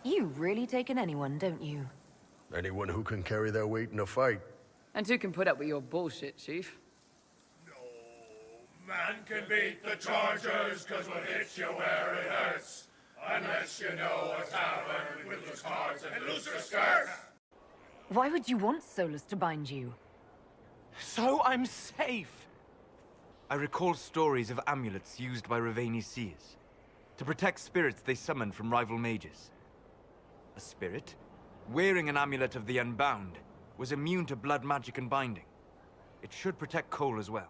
You really taken anyone, don't you? Anyone who can carry their weight in a fight. And who can put up with your bullshit, Chief? No man can beat the Chargers, cause we'll hit you where it hurts. Unless you know a tavern with loose cards and looser skirts. Why would you want Solus to bind you? So I'm safe! I recall stories of amulets used by Raveni seers to protect spirits they summoned from rival mages. A spirit, wearing an amulet of the Unbound, was immune to blood magic and binding. It should protect Cole as well.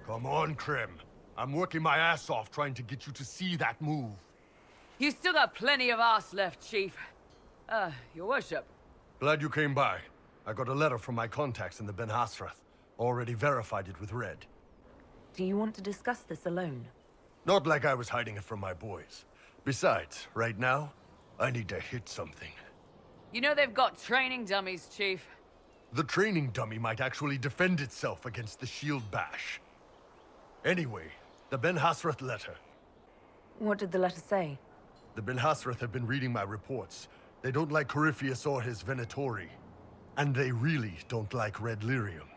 Come on, Krim. I'm working my ass off trying to get you to see that move. You still got plenty of arse left, Chief. Your worship. Glad you came by. I got a letter from my contacts in the Ben Hasrath. Already verified it with Red. Do you want to discuss this alone? Not like I was hiding it from my boys. Besides, right now, I need to hit something. You know they've got training dummies, Chief. The training dummy might actually defend itself against the shield bash. Anyway, the Ben Hasrath letter. What did the letter say? The Ben Hasrath have been reading my reports. They don't like Corypheus or his Venatori. And they really don't like Red Lyrium.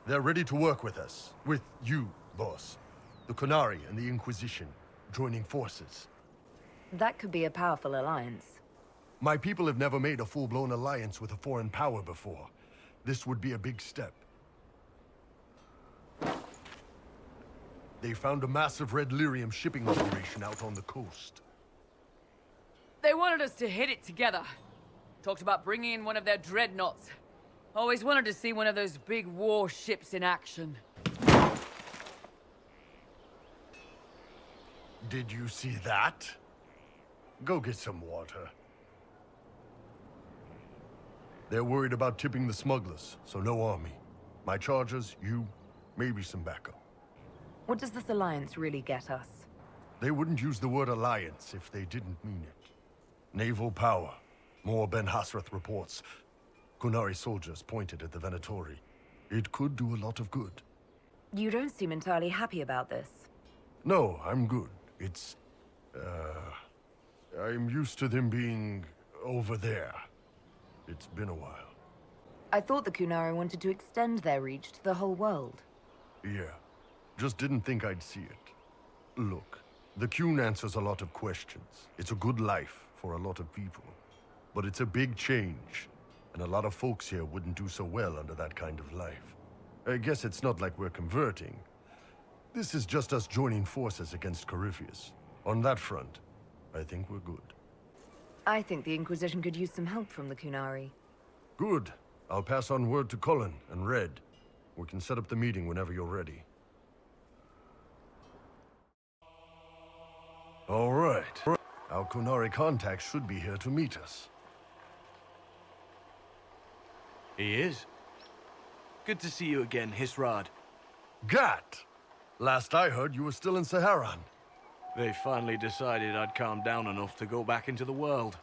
They're ready to work with us. With you, boss. The Qunari and the Inquisition, joining forces. That could be a powerful alliance. My people have never made a full-blown alliance with a foreign power before. This would be a big step. They found a massive Red Lyrium shipping operation out on the coast. They wanted us to hit it together. Talked about bringing in one of their dreadnoughts. Always wanted to see one of those big warships in action. Did you see that? Go get some water. They're worried about tipping the smugglers, so no army. My chargers, you, maybe some backup. What does this alliance really get us? They wouldn't use the word alliance if they didn't mean it. Naval power. More Ben Hasrath reports. Qunari soldiers pointed at the Venatori. It could do a lot of good. You don't seem entirely happy about this. No, I'm good. It's... I'm used to them being over there. It's been a while. I thought the Qunari wanted to extend their reach to the whole world. Yeah. Just didn't think I'd see it. Look, the Qun answers a lot of questions. It's a good life for a lot of people. But it's a big change, and a lot of folks here wouldn't do so well under that kind of life. I guess it's not like we're converting. This is just us joining forces against Corypheus. On that front, I think we're good. I think the Inquisition could use some help from the Qunari. Good. I'll pass on word to Cullen and Red. We can set up the meeting whenever you're ready. All right. Our Qunari contact should be here to meet us. He is. Good to see you again, Hisrad. Gat! Last I heard, you were still in Saharan. They finally decided I'd calmed down enough to go back into the world.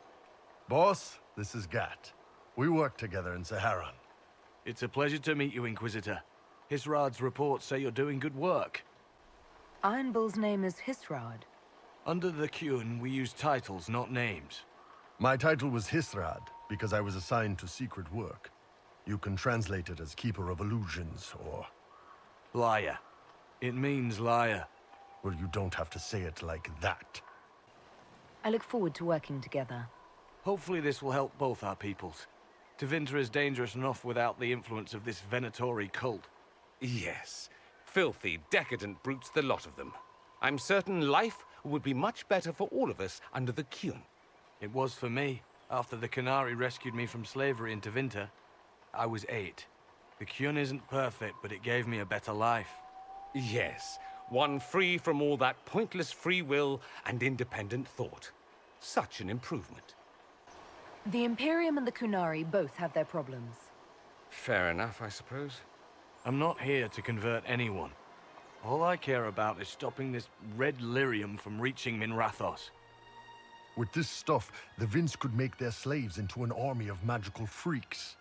Boss, this is Gat. We work together in Saharan. It's a pleasure to meet you, Inquisitor. Hisrad's reports say you're doing good work. Iron Bull's name is Hisrad. Under the Qun, we use titles, not names. My title was Hisrad, because I was assigned to secret work. You can translate it as Keeper of Illusions, or... Liar. It means liar. Well, you don't have to say it like that. I look forward to working together. Hopefully this will help both our peoples. Tevinter is dangerous enough without the influence of this Venatori cult. Yes. Filthy, decadent brutes, the lot of them. I'm certain life would be much better for all of us under the Qun. It was for me, after the Qunari rescued me from slavery in Tevinter. I was 8. The Qun isn't perfect, but it gave me a better life. Yes, one free from all that pointless free will and independent thought. Such an improvement. The Imperium and the Qunari both have their problems. Fair enough, I suppose. I'm not here to convert anyone. All I care about is stopping this Red Lyrium from reaching Minrathos. With this stuff, the Vince could make their slaves into an army of magical freaks.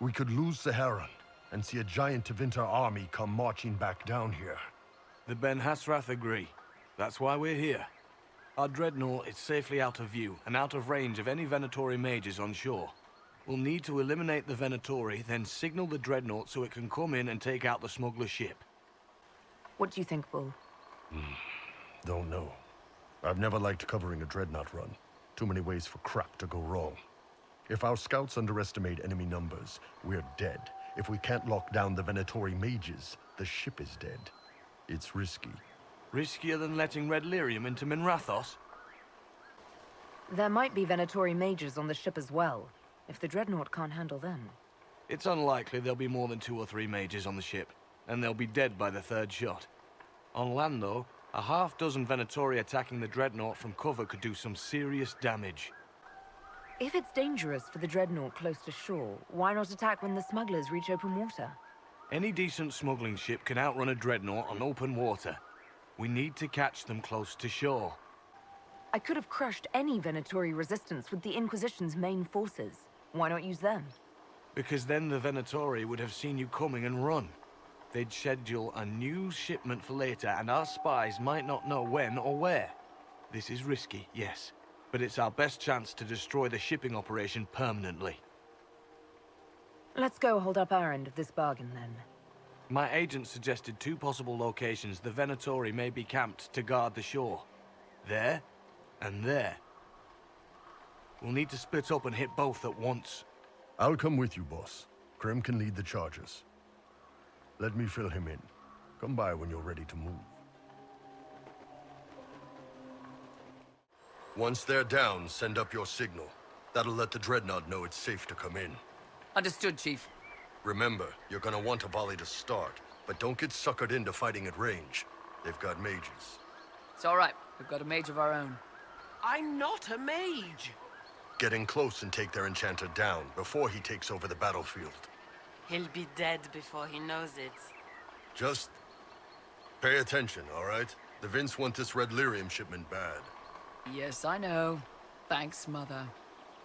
We could lose Saharan, and see a giant Tevinter army come marching back down here. The Ben Hasrath agree. That's why we're here. Our dreadnought is safely out of view and out of range of any Venatori mages on shore. We'll need to eliminate the Venatori, then signal the dreadnought so it can come in and take out the smuggler ship. What do you think, Bull? Don't know. I've never liked covering a dreadnought run. Too many ways for crap to go wrong. If our scouts underestimate enemy numbers, we're dead. If we can't lock down the Venatori mages, the ship is dead. It's risky. Riskier than letting Red Lyrium into Minrathos? There might be Venatori mages on the ship as well, if the dreadnought can't handle them. It's unlikely there'll be more than 2 or 3 mages on the ship, and they'll be dead by the 3rd shot. On land, though, a half-dozen Venatori attacking the dreadnought from cover could do some serious damage. If it's dangerous for the dreadnought close to shore, why not attack when the smugglers reach open water? Any decent smuggling ship can outrun a dreadnought on open water. We need to catch them close to shore. I could have crushed any Venatori resistance with the Inquisition's main forces. Why not use them? Because then the Venatori would have seen you coming and run. They'd schedule a new shipment for later, and our spies might not know when or where. This is risky, yes, but it's our best chance to destroy the shipping operation permanently. Let's go hold up our end of this bargain, then. My agent suggested 2 possible locations the Venatori may be camped to guard the shore. There, and there. We'll need to split up and hit both at once. I'll come with you, boss. Krem can lead the charges. Let me fill him in. Come by when you're ready to move. Once they're down, send up your signal. That'll let the dreadnought know it's safe to come in. Understood, Chief. Remember, you're gonna want a volley to start, but don't get suckered into fighting at range. They've got mages. It's all right. We've got a mage of our own. I'm not a mage. Get in close and take their enchanter down before he takes over the battlefield. He'll be dead before he knows it. Just pay attention, all right? The Vince want this Red Lyrium shipment bad. Yes, I know. Thanks, Mother.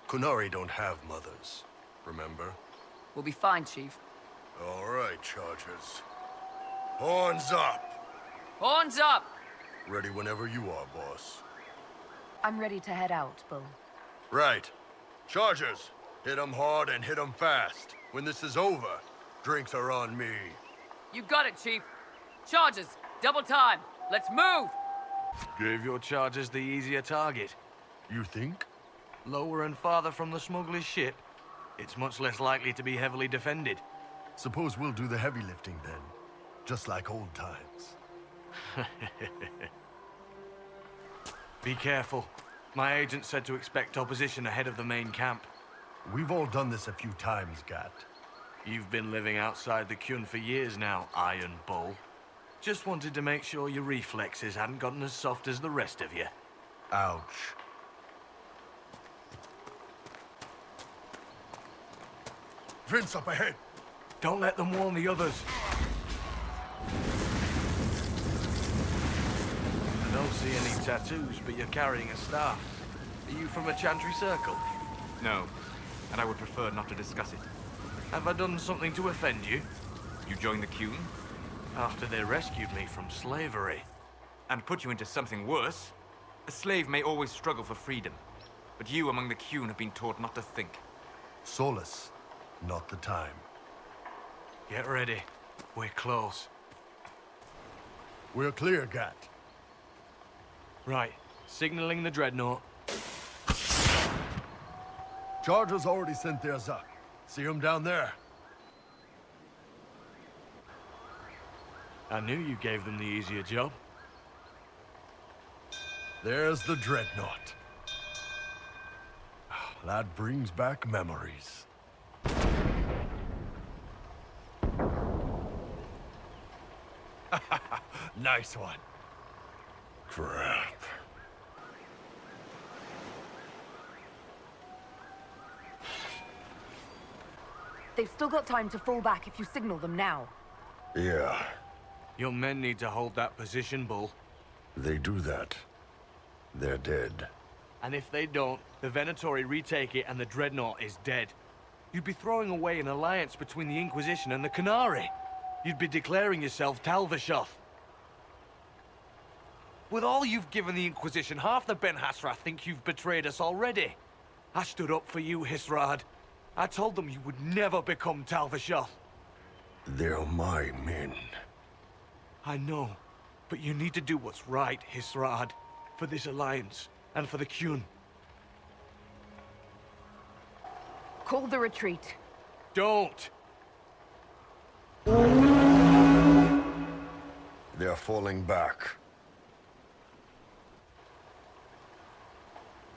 Kunari don't have mothers, remember? We'll be fine, Chief. All right, Chargers. Horns up! Horns up! Ready whenever you are, boss. I'm ready to head out, Bull. Right. Chargers, hit 'em hard and hit 'em fast. When this is over, drinks are on me. You got it, Chief. Charges, double time. Let's move! Gave your charges the easier target. You think? Lower and farther from the smuggler's ship, it's much less likely to be heavily defended. Suppose we'll do the heavy lifting then. Just like old times. Be careful. My agent said to expect opposition ahead of the main camp. We've all done this a few times, Gat. You've been living outside the Kyun for years now, Iron Bull. Just wanted to make sure your reflexes hadn't gotten as soft as the rest of you. Ouch. Vince up ahead! Don't let them warn the others. I don't see any tattoos, but you're carrying a staff. Are you from a Chantry Circle? No, and I would prefer not to discuss it. Have I done something to offend you? You joined the Kyun After they rescued me from slavery. and put you into something worse. A slave may always struggle for freedom, but you among the Kyun have been taught not to think. Solace, not the time. Get ready. We're close. We're clear, Gat. Right. Signaling the dreadnought. Chargers already sent theirs up. See them down there? I knew you gave them the easier job. There's the dreadnought. That brings back memories. Nice one. Crap. They've still got time to fall back if you signal them now. Yeah, Your men need to hold that position, Bull. they do that. They're dead. And if they don't, the Venatori retake it and the dreadnought is dead. You'd be throwing away an alliance between the Inquisition and the Canary. You'd be declaring yourself Talvishoth. With all you've given the Inquisition, half the Ben Hassrath think you've betrayed us already. I stood up for you, Hisrad. I told them you would never become Talvishoth. They're my men. I know, but you need to do what's right, Hisrad. For this alliance, and for the Qun. Call the retreat. Don't! They're falling back.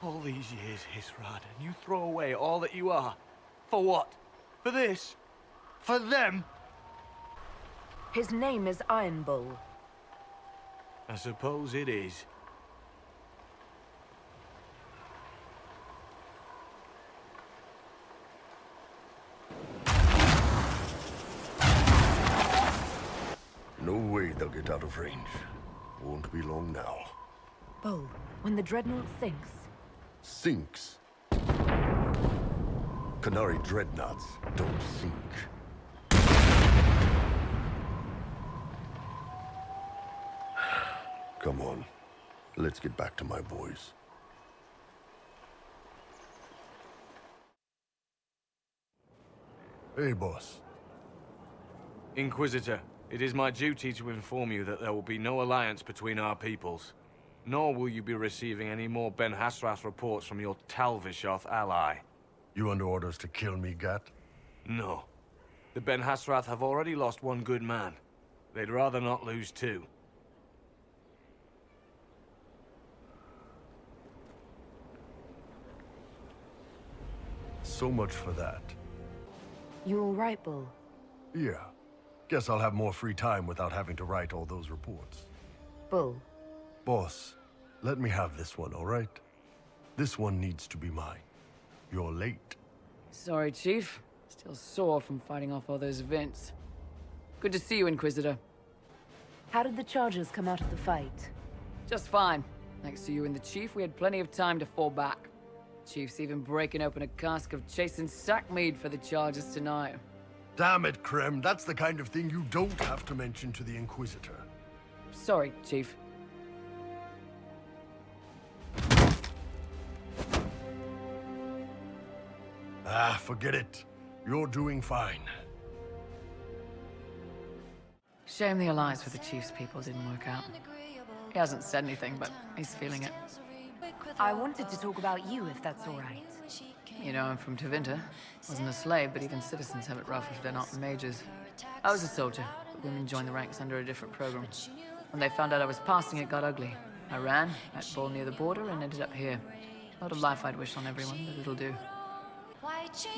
All these years, Hisrad, and you throw away all that you are. For what? For this? For them? His name is Iron Bull. I suppose it is. No way they'll get out of range. Won't be long now. Bull, when the dreadnought sinks, Sinks. Canary dreadnoughts don't sink. Come on. Let's get back to my boys. Hey, boss. Inquisitor, it is my duty to inform you that there will be no alliance between our peoples. Nor will you be receiving any more Ben Hassrath reports from your Talvishoth ally. You under orders to kill me, Gat? No. The Ben Hassrath have already lost one good man. They'd rather not lose two. So much for that. you all right, Bull? Yeah. Guess I'll have more free time without having to write all those reports. Bull, Boss, let me have this one, all right? This one needs to be mine. You're late. Sorry, Chief. Still sore from fighting off all those vents. Good to see you, Inquisitor. how did the Chargers come out of the fight? Just fine. Thanks to you and the Chief, we had plenty of time to fall back. Chief's even breaking open a cask of chasing sack mead for the Chargers tonight. Damn it, Krem. That's the kind of thing you don't have to mention to the Inquisitor. Sorry, Chief. Ah, forget it. You're doing fine. Shame the alliance with the Chief's people didn't work out. He hasn't said anything, but he's feeling it. I wanted to talk about you, if that's all right. You know, I'm from Tevinter. Wasn't a slave, but even citizens have it rough if they're not mages. I was a soldier, but women joined the ranks under a different program. When they found out I was passing, it got ugly. I ran, met Bull near the border, and ended up here. Not a life I'd wish on everyone, but it'll do.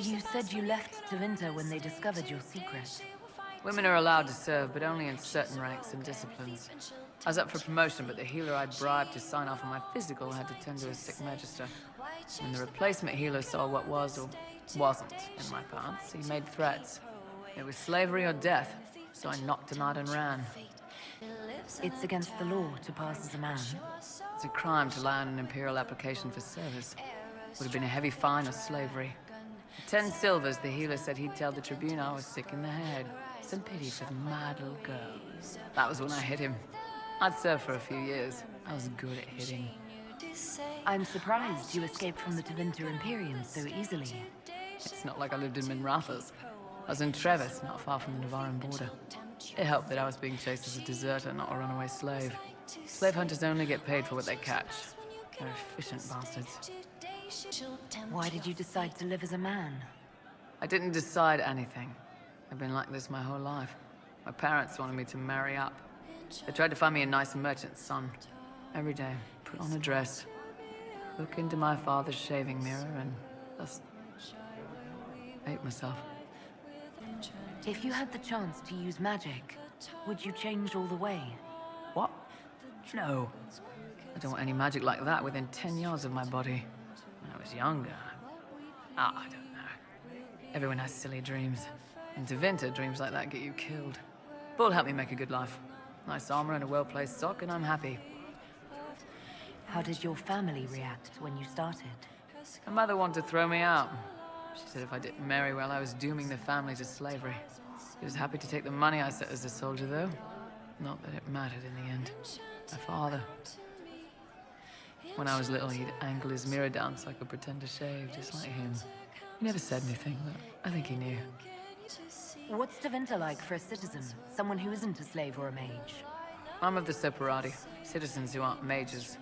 You said you left Tevinter when they discovered your secret. Women are allowed to serve, but only in certain ranks and disciplines. I was up for promotion, but the healer I'd bribed to sign off on my physical had to tend to a sick magister. When the replacement healer saw what was or wasn't in my pants, he made threats. It was slavery or death, so I knocked him out and ran. It's against the law to pass as a man. It's a crime to lie on an imperial application for service. Would have been a heavy fine or slavery. For 10 silvers, the healer said he'd tell the Tribune I was sick in the head. Some pity for the mad little girl. That was when I hit him. I'd served for a few years. I was good at hitting. I'm surprised you escaped from the Tevinter Imperium so easily. It's not like I lived in Minrathas. I was in Trevis, not far from the Navarran border. It helped that I was being chased as a deserter, not a runaway slave. Slave hunters only get paid for what they catch. They're efficient bastards. Why did you decide to live as a man? I didn't decide anything. I've been like this my whole life. My parents wanted me to marry up. They tried to find me a nice merchant's son. Every day, put on a dress, look into my father's shaving mirror, and just hate myself. If you had the chance to use magic, would you change all the way? What? No. I don't want any magic like that within 10 yards of my body. When I was younger, I don't know. Everyone has silly dreams. In Tevinter, dreams like that get you killed. Bull helped me make a good life. Nice armor and a well-placed sock, and I'm happy. How did your family react when you started? My mother wanted to throw me out. She said if I didn't marry well, I was dooming the family to slavery. He was happy to take the money I set as a soldier, though. Not that it mattered in the end. My father. When I was little, he'd angle his mirror down so I could pretend to shave, just like him. He never said anything, but I think he knew. What's Tevinter like for a citizen? Someone who isn't a slave or a mage? I'm of the separati, citizens who aren't mages.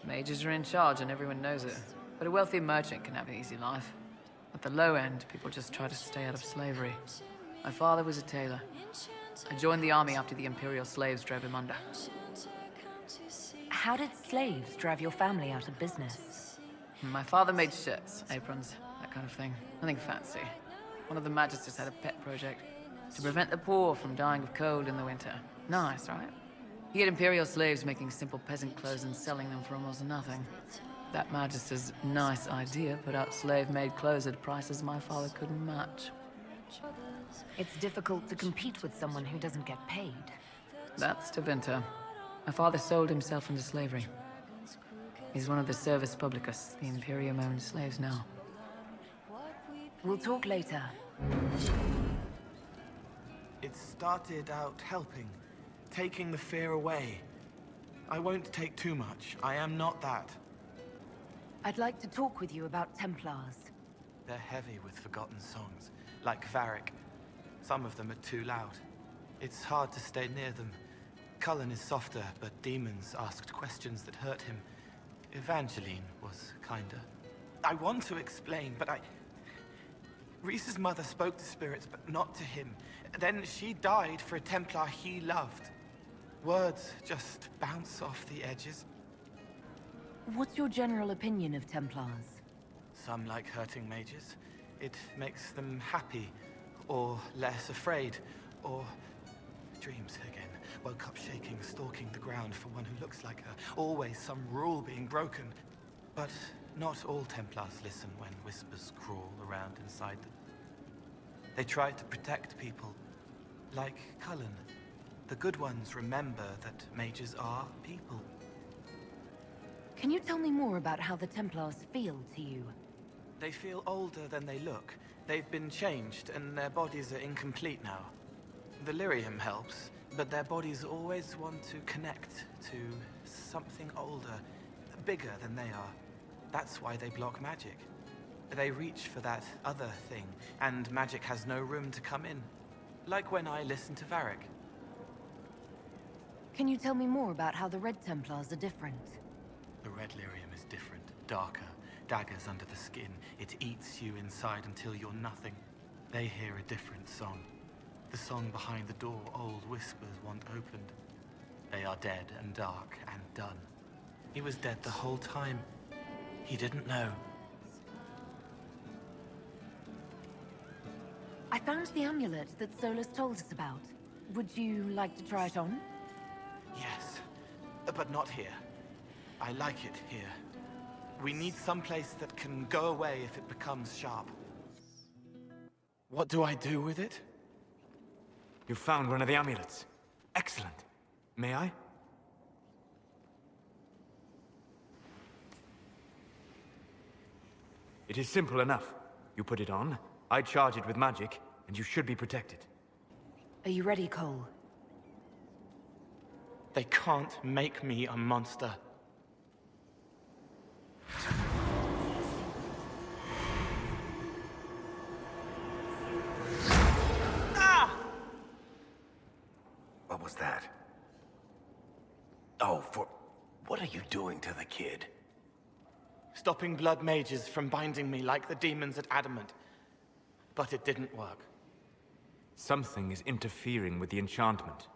Mages are in charge and everyone knows it. But a wealthy merchant can have an easy life. At the low end, people just try to stay out of slavery. My father was a tailor. I joined the army after the Imperial slaves drove him under. How did slaves drive your family out of business? My father made shirts, aprons, that kind of thing. Nothing fancy. One of the magisters had a pet project to prevent the poor from dying of cold in the winter. Nice, right? He had Imperial slaves making simple peasant clothes and selling them for almost nothing. That magister's nice idea put out slave-made clothes at prices my father couldn't match. It's difficult to compete with someone who doesn't get paid. That's Tevinter. My father sold himself into slavery. He's one of the Servus Publicus, the Imperium-owned slaves now. We'll talk later. It started out helping, taking the fear away. I won't take too much. I am not that. I'd like to talk with you about Templars. They're heavy with forgotten songs, like Varric. Some of them are too loud. It's hard to stay near them. Cullen is softer, but demons asked questions that hurt him. Evangeline was kinder. I want to explain, but Reese's mother spoke to spirits, but not to him. Then she died for a Templar he loved. Words just bounce off the edges. What's your general opinion of Templars? Some like hurting mages. It makes them happy, or less afraid, or dreams again. Woke up shaking, stalking the ground for one who looks like her. Always some rule being broken. But not all Templars listen when whispers crawl around inside them. They try to protect people, like Cullen. The good ones remember that mages are people. Can you tell me more about how the Templars feel to you? They feel older than they look. They've been changed, and their bodies are incomplete now. The lyrium helps, but their bodies always want to connect to something older, bigger than they are. That's why they block magic. They reach for that other thing, and magic has no room to come in. Like when I listen to Varric. Can you tell me more about how the Red Templars are different? The red lyrium is different, darker, daggers under the skin. It eats you inside until you're nothing. They hear a different song. The song behind the door old whispers want opened. They are dead and dark and done. He was dead the whole time. He didn't know. I found the amulet that Solus told us about. Would you like to try it on? Yes, but not here. I like it here. We need someplace that can go away if it becomes sharp. What do I do with it? You found one of the amulets. Excellent. May I? It is simple enough. You put it on, I charge it with magic, and you should be protected. Are you ready, Cole? They can't make me a monster. What was that? Oh, what are you doing to the kid? Stopping blood mages from binding me like the demons at Adamant. But it didn't work. Something is interfering with the enchantment.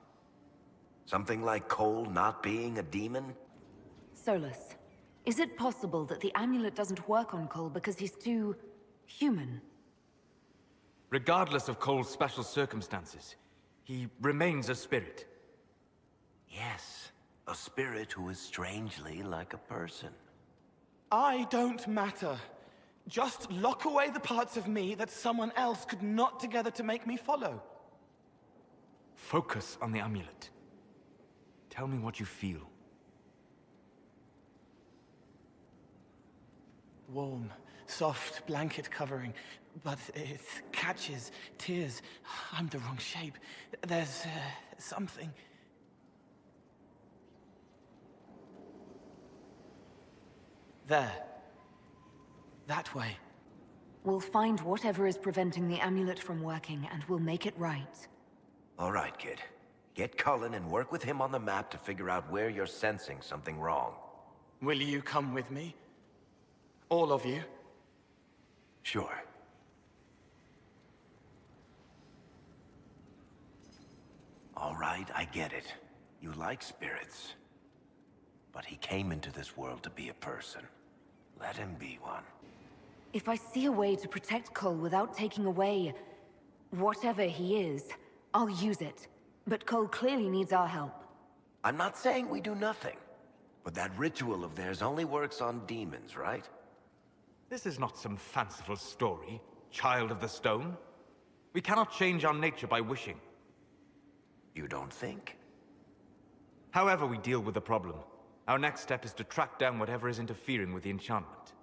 Something like Cole not being a demon? Solus, is it possible that the amulet doesn't work on Cole because he's too human? Regardless of Cole's special circumstances, he remains a spirit. Yes, a spirit who is strangely like a person. I don't matter. Just lock away the parts of me that someone else could knot together to make me follow. Focus on the amulet. Tell me what you feel. Warm, soft blanket covering, but it catches tears. I'm the wrong shape. There's something. There. That way. We'll find whatever is preventing the amulet from working, and we'll make it right. All right, kid. Get Cullen and work with him on the map to figure out where you're sensing something wrong. Will you come with me? All of you? Sure. All right, I get it. You like spirits. But he came into this world to be a person. Let him be one. If I see a way to protect Cole without taking away whatever he is, I'll use it. But Cole clearly needs our help. I'm not saying we do nothing. But that ritual of theirs only works on demons, right? This is not some fanciful story, child of the stone. We cannot change our nature by wishing. You don't think? However we deal with the problem, our next step is to track down whatever is interfering with the enchantment.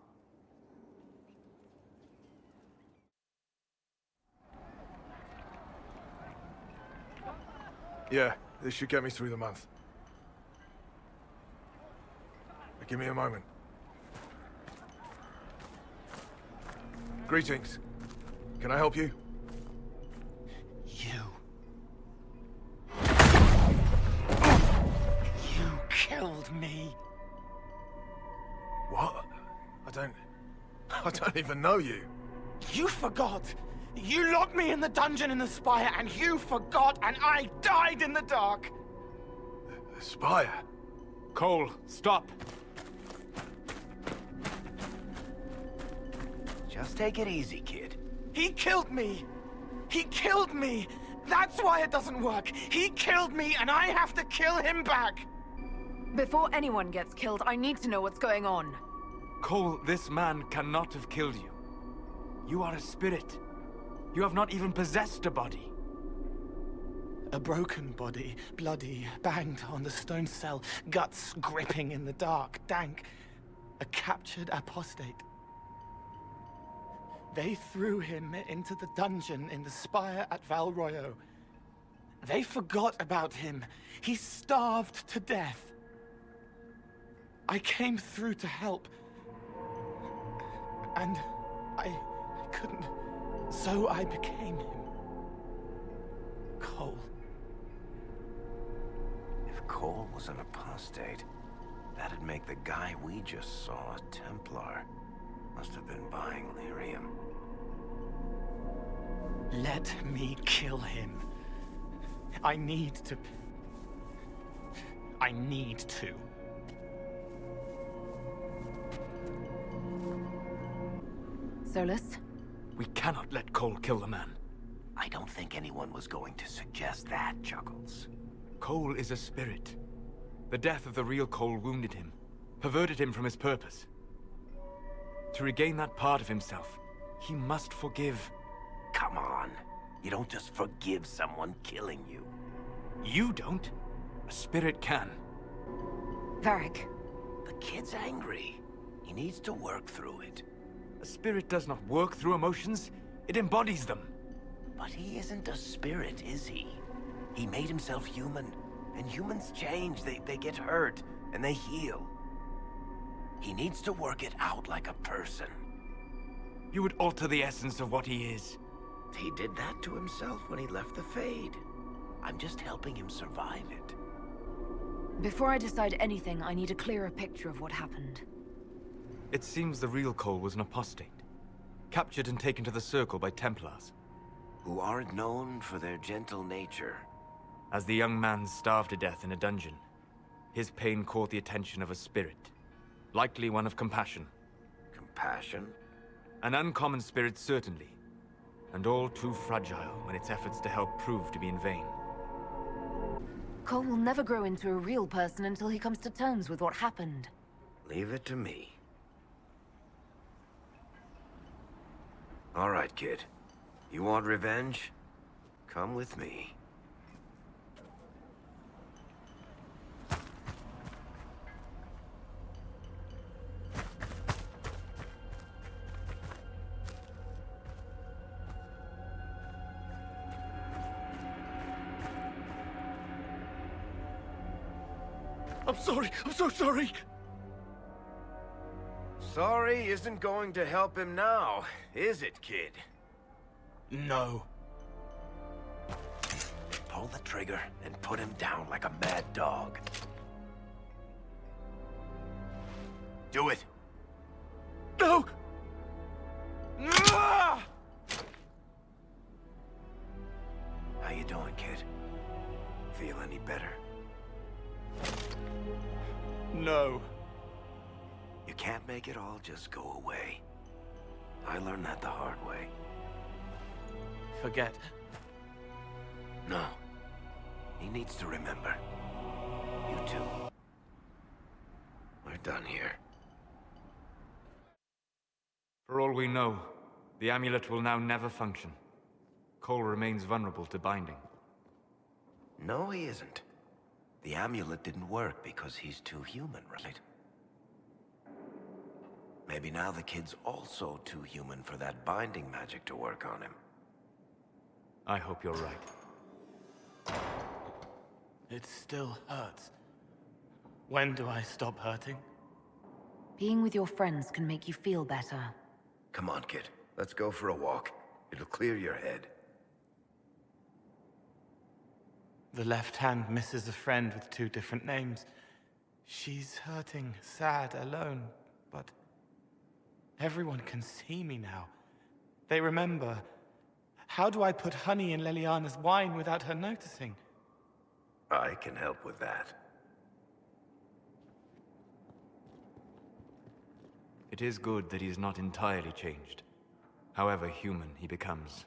Yeah, this should get me through the month. But give me a moment. Greetings. Can I help you? You killed me. What? I don't even know you. You forgot. You locked me in the dungeon in the spire, and you forgot, and I died in the dark. The spire? Cole, stop! Just take it easy, kid. He killed me. He killed me. That's why it doesn't work. He killed me, and I have to kill him back. Before anyone gets killed, I need to know what's going on. Cole, this man cannot have killed you. You are a spirit. You have not even possessed a body. A broken body, bloody, banged on the stone cell, guts gripping in the dark, dank. A captured apostate. They threw him into the dungeon in the spire at Val Royo. They forgot about him. He starved to death. I came through to help. And I couldn't. So I became him. Cole. If Cole was an apostate, that'd make the guy we just saw a Templar. Must have been buying lyrium. Let me kill him. I need to. Solus? We cannot let Cole kill the man. I don't think anyone was going to suggest that, Chuckles. Cole is a spirit. The death of the real Cole wounded him, perverted him from his purpose. To regain that part of himself, he must forgive. Come on. You don't just forgive someone killing you. You don't. A spirit can. Varric. The kid's angry. He needs to work through it. A spirit does not work through emotions. It embodies them. But he isn't a spirit, is he? He made himself human. And humans change. They get hurt. And they heal. He needs to work it out like a person. You would alter the essence of what he is. He did that to himself when he left the Fade. I'm just helping him survive it. Before I decide anything, I need a clearer picture of what happened. It seems the real Cole was an apostate. Captured and taken to the Circle by Templars. Who aren't known for their gentle nature. As the young man starved to death in a dungeon, his pain caught the attention of a spirit. Likely one of compassion. Compassion? An uncommon spirit, certainly. And all too fragile when its efforts to help prove to be in vain. Cole will never grow into a real person until he comes to terms with what happened. Leave it to me. All right, kid. You want revenge? Come with me. I'm sorry. I'm so sorry. Sorry isn't going to help him now, is it, kid? No. Pull the trigger and put him down like a mad dog. Do it. No! How you doing, kid? Feel any better? No. You can't make it all just go away. I learned that the hard way. Forget. No. He needs to remember. You too. We're done here. For all we know, the amulet will now never function. Cole remains vulnerable to binding. No, he isn't. The amulet didn't work because he's too human, right? Maybe now the kid's also too human for that binding magic to work on him. I hope you're right. It still hurts. When do I stop hurting? Being with your friends can make you feel better. Come on, kid. Let's go for a walk. It'll clear your head. The left hand misses a friend with 2 different names. She's hurting, sad, alone, but everyone can see me now. They remember. How do I put honey in Leliana's wine without her noticing? I can help with that. It is good that he is not entirely changed. However human he becomes.